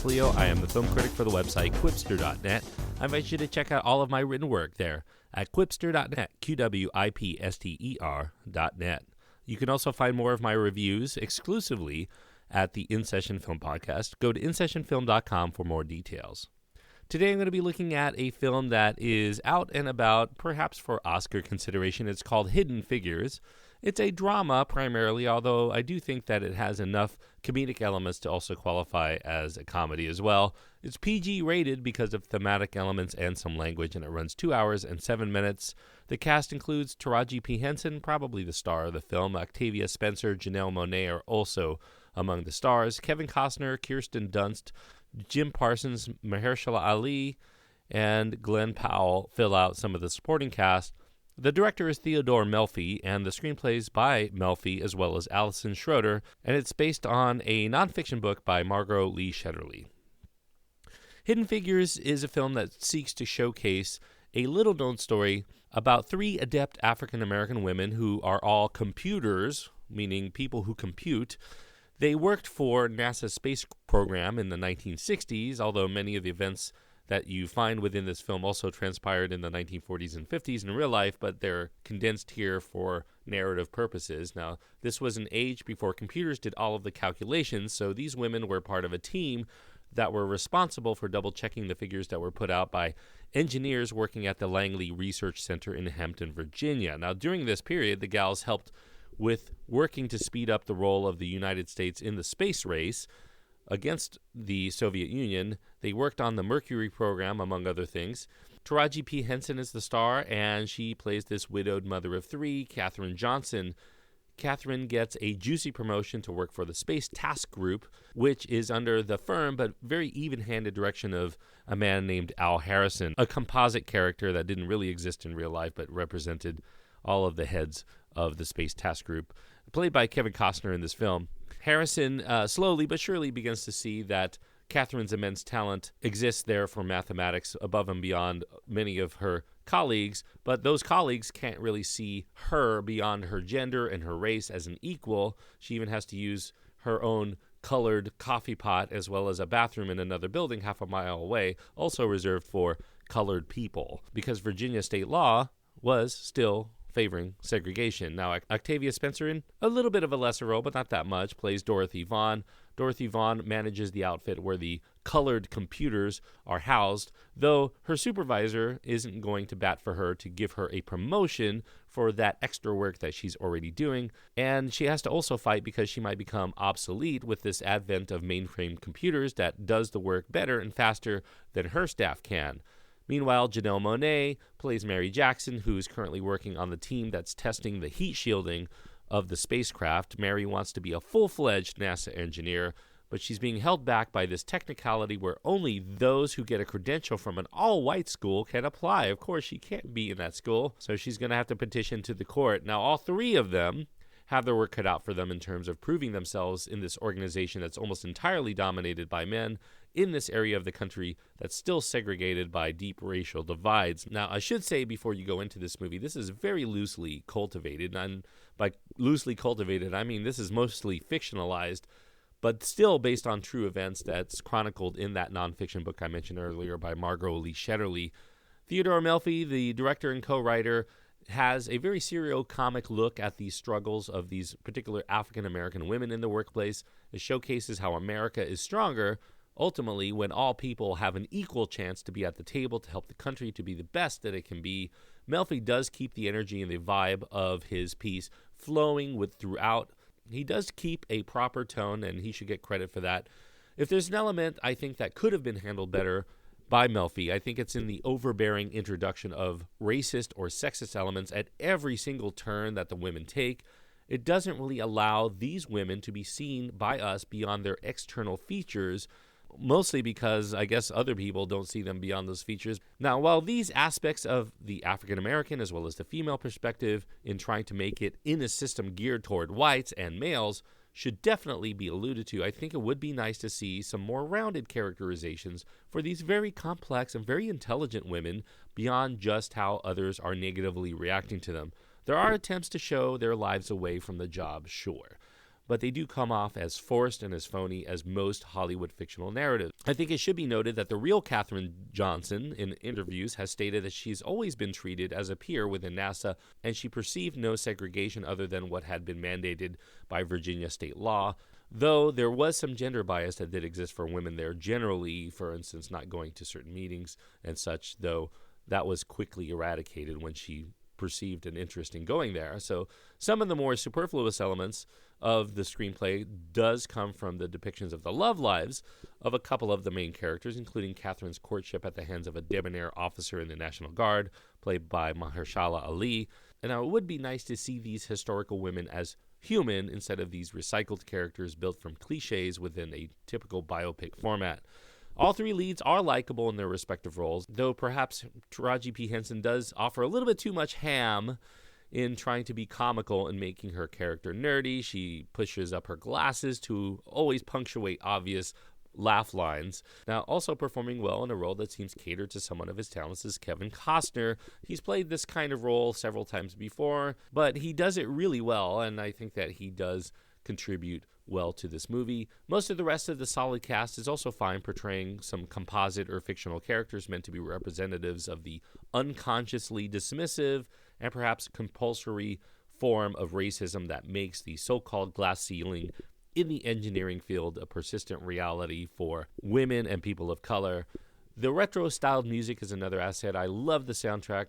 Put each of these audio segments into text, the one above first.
Leo. I am the film critic for the website Quipster.net. I invite you to check out all of my written work there at Quipster.net, QWIPSTER.net. You can also find more of my reviews exclusively at the In Session Film Podcast. Go to InSessionFilm.com for more details. Today I'm going to be looking at a film that is out and about, perhaps for Oscar consideration. It's called Hidden Figures. It's a drama primarily, although I do think that it has enough comedic elements to also qualify as a comedy as well. It's PG rated because of thematic elements and some language, and it runs 2 hours and 7 minutes. The cast includes Taraji P. Henson, probably the star of the film. Octavia Spencer, Janelle Monae are also among the stars. Kevin Costner, Kirsten Dunst, Jim Parsons, Mahershala Ali, and Glenn Powell fill out some of the supporting cast. The director is Theodore Melfi, and the screenplay is by Melfi as well as Alison Schroeder, and it's based on a nonfiction book by Margot Lee Shetterly. Hidden Figures is a film that seeks to showcase a little-known story about 3 adept African-American women who are all computers, meaning people who compute. They worked for NASA's space program in the 1960s, although many of the events that you find within this film also transpired in the 1940s and 50s in real life, but they're condensed here for narrative purposes. Now, this was an age before computers did all of the calculations, so these women were part of a team that were responsible for double-checking the figures that were put out by engineers working at the Langley Research Center in Hampton, Virginia. Now, during this period, the gals helped with working to speed up the role of the United States in the space race against the Soviet Union. They worked on the Mercury program, among other things. Taraji P. Henson is the star, and she plays this widowed mother of 3, Katherine Johnson. Katherine gets a juicy promotion to work for the Space Task Group, which is under the firm but very even-handed direction of a man named Al Harrison, a composite character that didn't really exist in real life but represented all of the heads of the Space Task Group, played by Kevin Costner in this film. Harrison slowly but surely begins to see that Katherine's immense talent exists there for mathematics above and beyond many of her colleagues, but those colleagues can't really see her beyond her gender and her race as an equal. She even has to use her own colored coffee pot as well as a bathroom in another building half a mile away, also reserved for colored people, because Virginia state law was still favoring segregation. Now, Octavia Spencer, in a little bit of a lesser role, but not that much, plays Dorothy Vaughan. Dorothy Vaughan manages the outfit where the colored computers are housed, though her supervisor isn't going to bat for her to give her a promotion for that extra work that she's already doing, and she has to also fight because she might become obsolete with this advent of mainframe computers that does the work better and faster than her staff can. Meanwhile, Janelle Monae plays Mary Jackson, who is currently working on the team that's testing the heat shielding of the spacecraft. Mary wants to be a full-fledged NASA engineer, but she's being held back by this technicality where only those who get a credential from an all-white school can apply. Of course, she can't be in that school, so she's going to have to petition to the court. Now, all 3 of them have their work cut out for them in terms of proving themselves in this organization that's almost entirely dominated by men in this area of the country that's still segregated by deep racial divides. Now, I should say before you go into this movie, this is very loosely cultivated, and by loosely cultivated, I mean this is mostly fictionalized, but still based on true events that's chronicled in that nonfiction book I mentioned earlier by Margot Lee Shetterly. Theodore Melfi, the director and co-writer, has a very serial-comic look at the struggles of these particular African-American women in the workplace. It showcases how America is stronger, ultimately, when all people have an equal chance to be at the table to help the country to be the best that it can be. Melfi does keep the energy and the vibe of his piece flowing throughout. He does keep a proper tone, and he should get credit for that. If there's an element I think that could have been handled better by Melfi, I think it's in the overbearing introduction of racist or sexist elements at every single turn that the women take. It doesn't really allow these women to be seen by us beyond their external features, mostly because I guess other people don't see them beyond those features. Now, while these aspects of the African American as well as the female perspective in trying to make it in a system geared toward whites and males should definitely be alluded to, I think it would be nice to see some more rounded characterizations for these very complex and very intelligent women beyond just how others are negatively reacting to them. There are attempts to show their lives away from the job, sure, but they do come off as forced and as phony as most Hollywood fictional narratives. I think it should be noted that the real Katherine Johnson in interviews has stated that she's always been treated as a peer within NASA, and she perceived no segregation other than what had been mandated by Virginia state law, though there was some gender bias that did exist for women there generally, for instance, not going to certain meetings and such, though that was quickly eradicated when she perceived an interest in going there. So some of the more superfluous elements of the screenplay does come from the depictions of the love lives of a couple of the main characters, including Catherine's courtship at the hands of a debonair officer in the National Guard, played by Mahershala Ali. And now it would be nice to see these historical women as human instead of these recycled characters built from cliches within a typical biopic format. All three leads are likable in their respective roles, though perhaps Taraji P. Henson does offer a little bit too much ham in trying to be comical and making her character nerdy. She pushes up her glasses to always punctuate obvious laugh lines. Now, also performing well in a role that seems catered to someone of his talents is Kevin Costner. He's played this kind of role several times before, but he does it really well, and I think that he does contribute well to this movie. Most of the rest of the solid cast is also fine, portraying some composite or fictional characters meant to be representatives of the unconsciously dismissive and perhaps compulsory form of racism that makes the so-called glass ceiling in the engineering field a persistent reality for women and people of color. The retro-styled music is another asset. I love the soundtrack.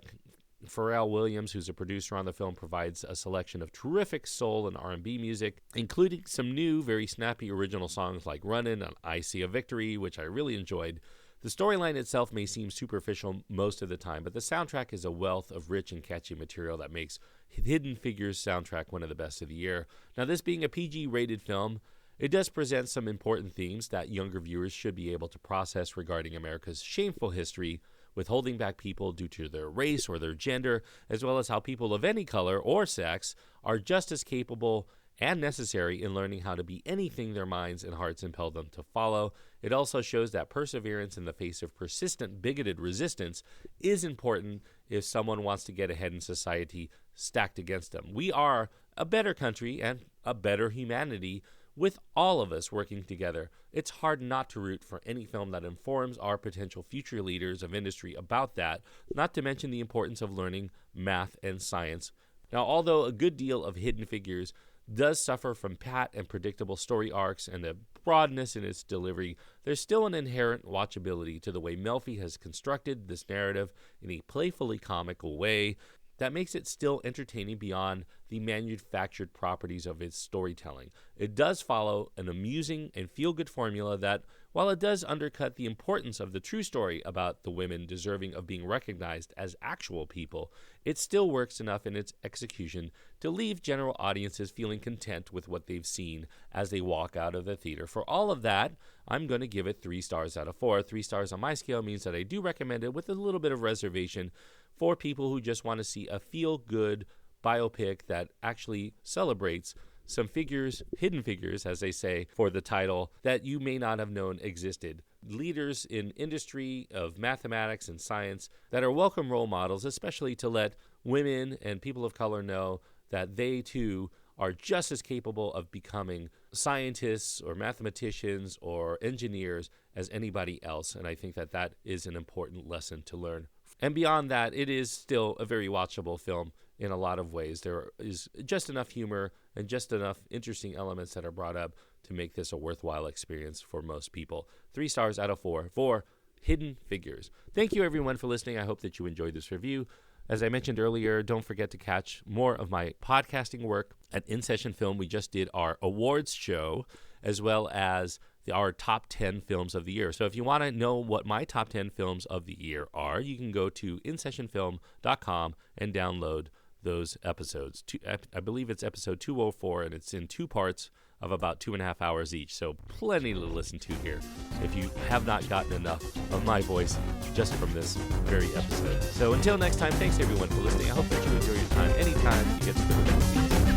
Pharrell Williams, who's a producer on the film, provides a selection of terrific soul and R&B music, including some new, very snappy original songs like Runnin' and I See a Victory, which I really enjoyed. The storyline itself may seem superficial most of the time, but the soundtrack is a wealth of rich and catchy material that makes Hidden Figures soundtrack one of the best of the year. Now, this being a PG-rated film, it does present some important themes that younger viewers should be able to process regarding America's shameful history with holding back people due to their race or their gender, as well as how people of any color or sex are just as capable and necessary in learning how to be anything their minds and hearts impel them to follow. It also shows that perseverance in the face of persistent bigoted resistance is important if someone wants to get ahead in society stacked against them. We are a better country and a better humanity with all of us working together. It's hard not to root for any film that informs our potential future leaders of industry about that, not to mention the importance of learning math and science. Now, although a good deal of Hidden Figures does suffer from pat and predictable story arcs and a broadness in its delivery, there's still an inherent watchability to the way Melfi has constructed this narrative in a playfully comical way that makes it still entertaining beyond the manufactured properties of its storytelling. It does follow an amusing and feel-good formula that, while it does undercut the importance of the true story about the women deserving of being recognized as actual people, it still works enough in its execution to leave general audiences feeling content with what they've seen as they walk out of the theater. For all of that, I'm going to give it 3 stars out of 4. 3 stars on my scale means that I do recommend it with a little bit of reservation for people who just want to see a feel-good biopic that actually celebrates some figures, hidden figures, as they say, for the title, that you may not have known existed. Leaders in industry of mathematics and science that are welcome role models, especially to let women and people of color know that they too are just as capable of becoming scientists or mathematicians or engineers as anybody else. And I think that that is an important lesson to learn. And beyond that, it is still a very watchable film in a lot of ways. There is just enough humor and just enough interesting elements that are brought up to make this a worthwhile experience for most people. 3 stars out of 4 for Hidden Figures. Thank you, everyone, for listening. I hope that you enjoyed this review. As I mentioned earlier, don't forget to catch more of my podcasting work at In Session Film. We just did our awards show as well as our top 10 films of the year. So if you want to know what my top 10 films of the year are, you can go to InSessionFilm.com and download those episodes. I believe it's episode 204, and it's in 2 parts of about 2.5 hours each. So plenty to listen to here if you have not gotten enough of my voice just from this very episode. So until next time, thanks everyone for listening. I hope that you enjoy your time anytime you get to go to the movies.